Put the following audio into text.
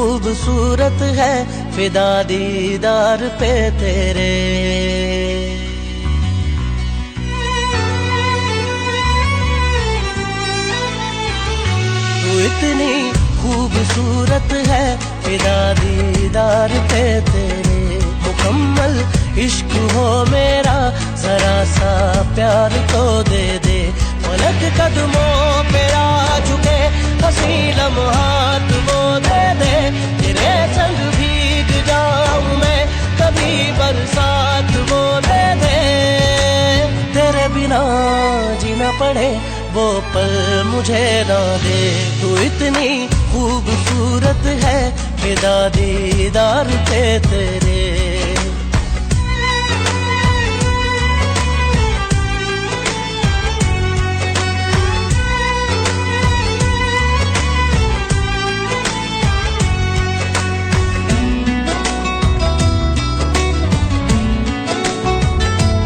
खूबसूरत है फिदा दीदार पे तेरे। तू इतनी खूबसूरत है फिदा दीदार पे तेरे। मुकम्मल इश्क हो मेरा जरा सा प्यार तो दे दे। पलक कदमों पे आ झुके हंसी लम्हात वो दे दे। तेरे संग भीग जाऊं मैं कभी बरसात वो दे दे। तेरे बिना जीना पड़े वो पल मुझे ना दे। तू इतनी खूबसूरत है फिदा दीदार पे तेरे।